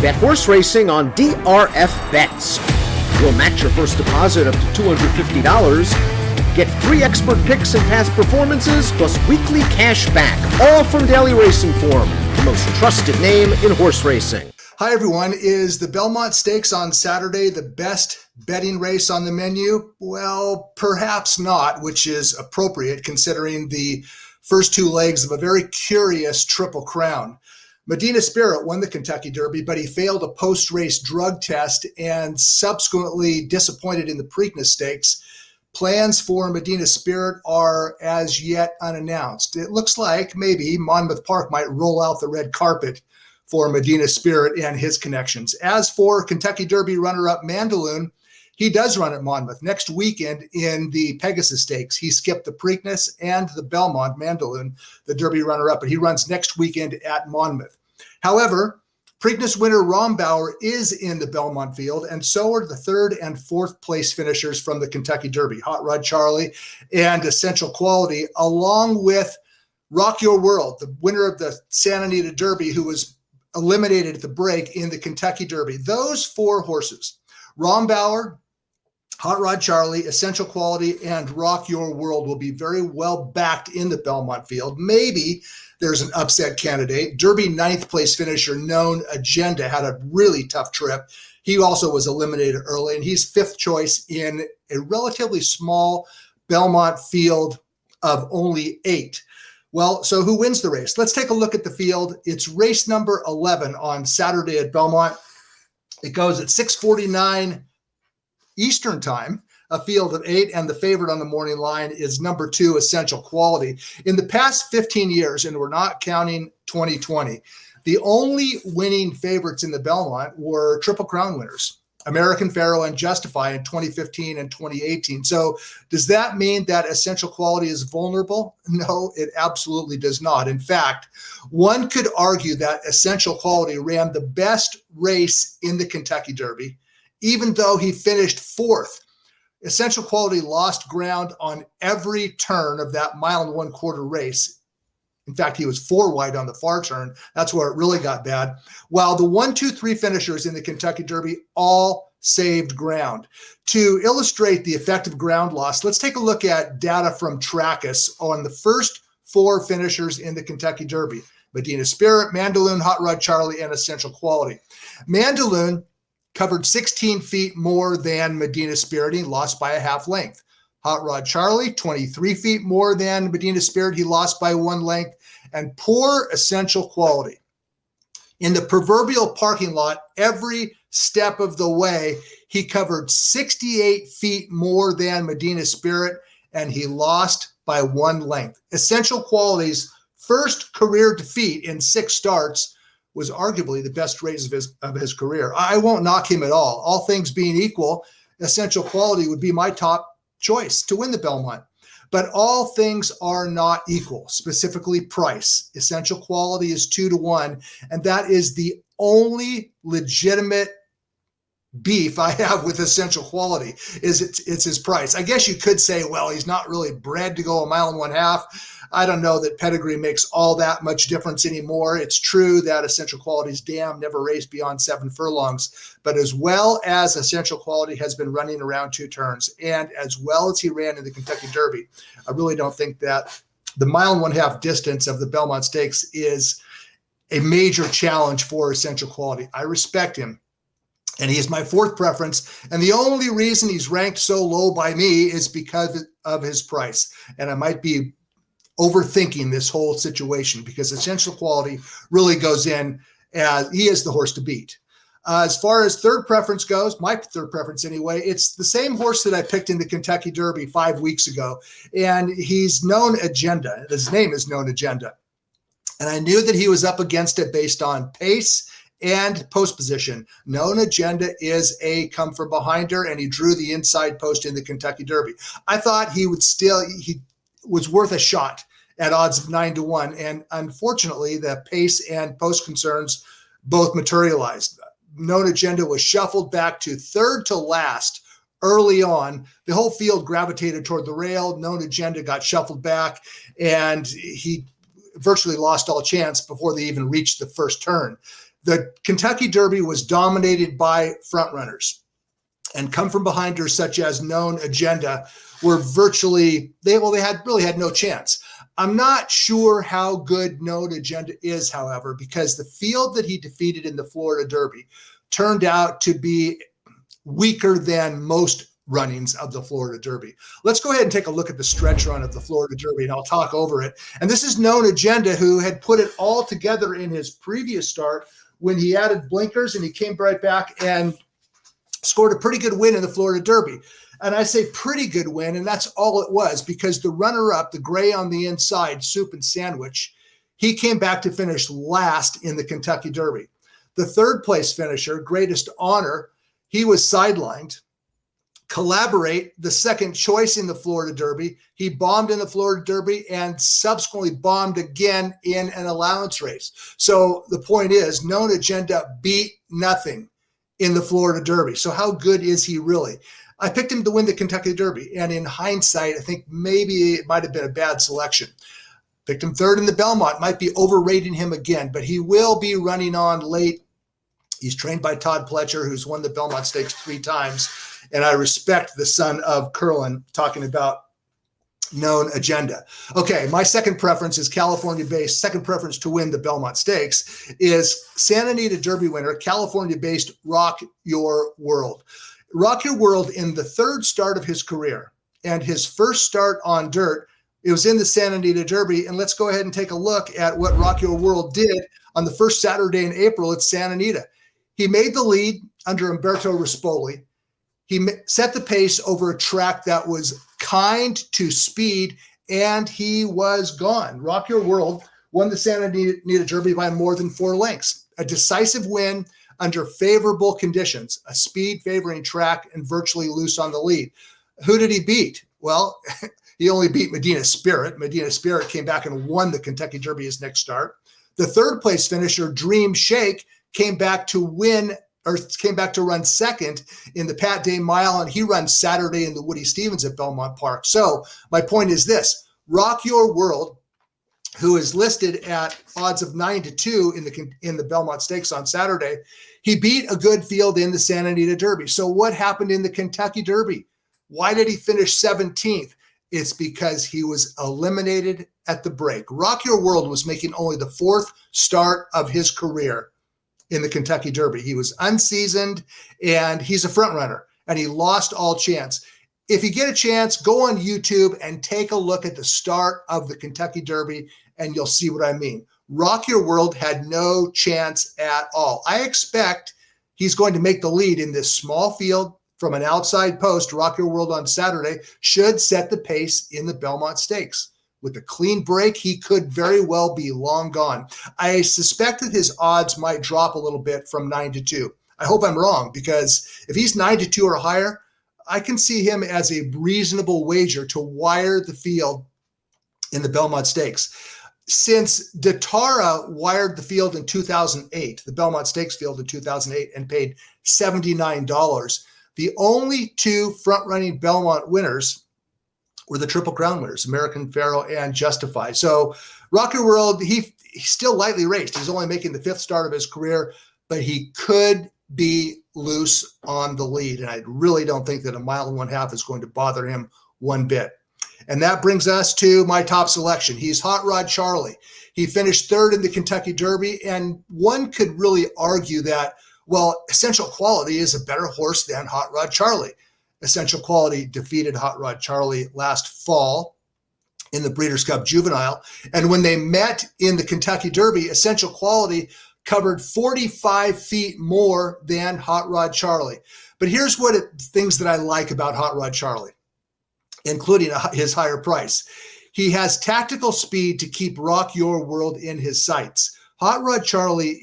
Bet horse racing on DRF Bets. We'll match your first deposit up to $250. Get free expert picks and past performances, plus weekly cash back, all from Daily Racing Form, the most trusted name in horse racing. Hi, everyone. Is the Belmont Stakes on Saturday the best betting race on the menu? Well, perhaps not, which is appropriate considering the first two legs of a very curious Triple Crown. Medina Spirit won the Kentucky Derby, but he failed a post-race drug test and subsequently disappointed in the Preakness Stakes. Plans for Medina Spirit are as yet unannounced. It looks like maybe Monmouth Park might roll out the red carpet for Medina Spirit and his connections. As for Kentucky Derby runner-up Mandaloun, he does run at Monmouth next weekend in the Pegasus Stakes. He skipped the Preakness and the Belmont, Mandaloun, the Derby runner-up, but he runs next weekend at Monmouth. However, Preakness winner Rombauer is in the Belmont field, and so are the third and fourth place finishers from the Kentucky Derby, Hot Rod Charlie and Essential Quality, along with Rock Your World, the winner of the Santa Anita Derby, who was eliminated at the break in the Kentucky Derby. Those four horses, Rombauer, Hot Rod Charlie, Essential Quality, and Rock Your World, will be very well backed in the Belmont field. Maybe there's an upset candidate. Derby ninth place finisher Known Agenda had a really tough trip. He also was eliminated early, and he's fifth choice in a relatively small Belmont field of only 8. Well, so who wins the race? Let's take a look at the field. It's race number 11 on Saturday at Belmont. It goes at 6:49 Eastern time, a field of 8, and the favorite on the morning line is number 2, Essential Quality. In the past 15 years, and we're not counting 2020, the only winning favorites in the Belmont were Triple Crown winners, American Pharoah and Justify in 2015 and 2018. So does that mean that Essential Quality is vulnerable? No, it absolutely does not. In fact, one could argue that Essential Quality ran the best race in the Kentucky Derby, even though he finished 4th. Essential Quality lost ground on every turn of that 1.25 mile race. In fact, he was 4 wide on the far turn. That's where it really got bad. While the 1, 2, 3 finishers in the Kentucky Derby all saved ground. To illustrate the effect of ground loss, let's take a look at data from Trackus on the first 4 finishers in the Kentucky Derby: Medina Spirit, Mandaloun, Hot Rod Charlie, and Essential Quality. Mandaloun covered 16 feet more than Medina Spirit. He lost by a half length. Hot Rod Charlie, 23 feet more than Medina Spirit. He lost by 1 length. And poor Essential Quality, in the proverbial parking lot, every step of the way, he covered 68 feet more than Medina Spirit, and he lost by 1 length. Essential Quality's first career defeat in 6 starts was arguably the best race of his career. I won't knock him at all. All things being equal, Essential Quality would be my top choice to win the Belmont. But all things are not equal, specifically price. Essential Quality is 2-1, and that is the only legitimate beef I have with Essential Quality is it's his price. I guess you could say, well, he's not really bred to go 1.5 miles. I don't know that pedigree makes all that much difference anymore. It's true that Essential Quality's dam never raced beyond 7 furlongs, but as well as Essential Quality has been running around 2 turns, and as well as he ran in the Kentucky Derby, I really don't think that the 1.5 mile distance of the Belmont Stakes is a major challenge for Essential Quality. I respect him, and he is my 4th preference. And the only reason he's ranked so low by me is because of his price. And I might be overthinking this whole situation because Essential Quality really goes in as he is the horse to beat. As far as 3rd preference goes, my 3rd preference anyway, it's the same horse that I picked in the Kentucky Derby 5 weeks ago. And he's Known Agenda. His name is Known Agenda. And I knew that he was up against it based on pace and post position. Known Agenda is a come from behind her, and he drew the inside post in the Kentucky Derby. I thought he was worth a shot at odds of 9-1. And unfortunately, the pace and post concerns both materialized. Known Agenda was shuffled back to 3rd to last early on. The whole field gravitated toward the rail. Known Agenda got shuffled back, and he virtually lost all chance before they even reached the first turn. The Kentucky Derby was dominated by front runners, and come from behinders such as Known Agenda were virtually, they really had no chance. I'm not sure how good Known Agenda is, however, because the field that he defeated in the Florida Derby turned out to be weaker than most runnings of the Florida Derby. Let's go ahead and take a look at the stretch run of the Florida Derby, and I'll talk over it. And this is Known Agenda, who had put it all together in his previous start when he added blinkers, and he came right back and scored a pretty good win in the Florida Derby. And I say pretty good win, and that's all it was, because the runner-up, the gray on the inside, Soup and Sandwich, he came back to finish last in the Kentucky Derby. The third place finisher, Greatest Honor, he was sidelined. Collaborate, the second choice in the Florida Derby, he bombed in the Florida Derby and subsequently bombed again in an allowance race. So the point is, Known Agenda beat nothing in the Florida Derby. So how good is he really? I picked him to win the Kentucky Derby, and in hindsight, I think maybe it might have been a bad selection. Picked him third in the Belmont, might be overrating him again, but he will be running on late. He's trained by Todd Pletcher, who's won the Belmont Stakes 3 times, and I respect the son of Curlin talking about Known Agenda. Okay, my second preference is California-based. Second preference to win the Belmont Stakes is Santa Anita Derby winner, California-based Rock Your World. Rock Your World, in the third start of his career and his first start on dirt, it was in the Santa Anita Derby. And let's go ahead and take a look at what Rock Your World did on the first Saturday in April at Santa Anita. He made the lead under Umberto Rispoli. He set the pace over a track that was kind to speed, and he was gone. Rock Your World won the Santa Anita Derby by more than 4 lengths. A decisive win under favorable conditions, a speed favoring track, and virtually loose on the lead. Who did he beat? Well, he only beat Medina Spirit. Medina Spirit came back and won the Kentucky Derby his next start. The third place finisher, Dream Shake, came back to run second in the Pat Day Mile, and he runs Saturday in the Woody Stevens at Belmont Park. So my point is this: Rock Your World, who is listed at odds of 9-2 in the Belmont Stakes on Saturday, he beat a good field in the Santa Anita Derby. So what happened in the Kentucky Derby? Why did he finish 17th? It's because he was eliminated at the break. Rock Your World was making only the 4th start of his career in the Kentucky Derby. He was unseasoned, and he's a front runner, and he lost all chance. If you get a chance, go on YouTube and take a look at the start of the Kentucky Derby, and you'll see what I mean. Rock Your World had no chance at all. I expect he's going to make the lead in this small field from an outside post. Rock Your World on Saturday should set the pace in the Belmont Stakes. With a clean break, he could very well be long gone. I suspect that his odds might drop a little bit from 9-2. I hope I'm wrong, because if he's 9-2 or higher, I can see him as a reasonable wager to wire the field in the Belmont Stakes. Since Datara wired the field in 2008, the Belmont Stakes field in 2008, and paid $79, the only 2 front-running Belmont winners were the Triple Crown winners, American Pharoah and Justify. So Rock Your World, he's still lightly raced. He's only making the 5th start of his career, but he could be loose on the lead. And I really don't think that a 1.5 miles is going to bother him one bit. And that brings us to my top selection. He's Hot Rod Charlie. He finished 3rd in the Kentucky Derby, and one could really argue that, well, Essential Quality is a better horse than Hot Rod Charlie. Essential Quality defeated Hot Rod Charlie last fall in the Breeders' Cup Juvenile. And when they met in the Kentucky Derby, Essential Quality covered 45 feet more than Hot Rod Charlie. But here's things that I like about Hot Rod Charlie, including his higher price. He has tactical speed to keep Rock Your World in his sights. Hot Rod Charlie,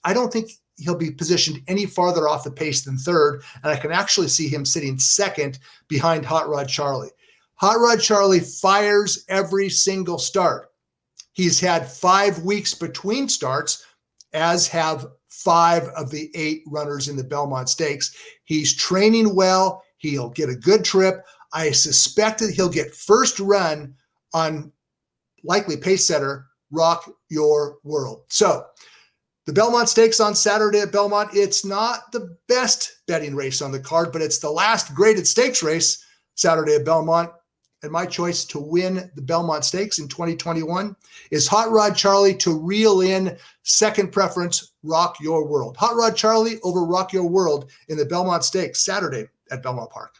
I don't think he'll be positioned any farther off the pace than 3rd, and I can actually see him sitting 2nd behind Hot Rod Charlie. Hot Rod Charlie fires every single start. He's had 5 weeks between starts, as have 5 of the 8 runners in the Belmont Stakes. He's training well. He'll get a good trip. I suspect that he'll get first run on likely pace setter Rock Your World. So The Belmont Stakes on Saturday at Belmont, it's not the best betting race on the card, but it's the last graded stakes race Saturday at Belmont. And my choice to win the Belmont Stakes in 2021 is Hot Rod Charlie to reel in second preference Rock Your World. Hot Rod Charlie over Rock Your World in the Belmont Stakes Saturday at Belmont Park.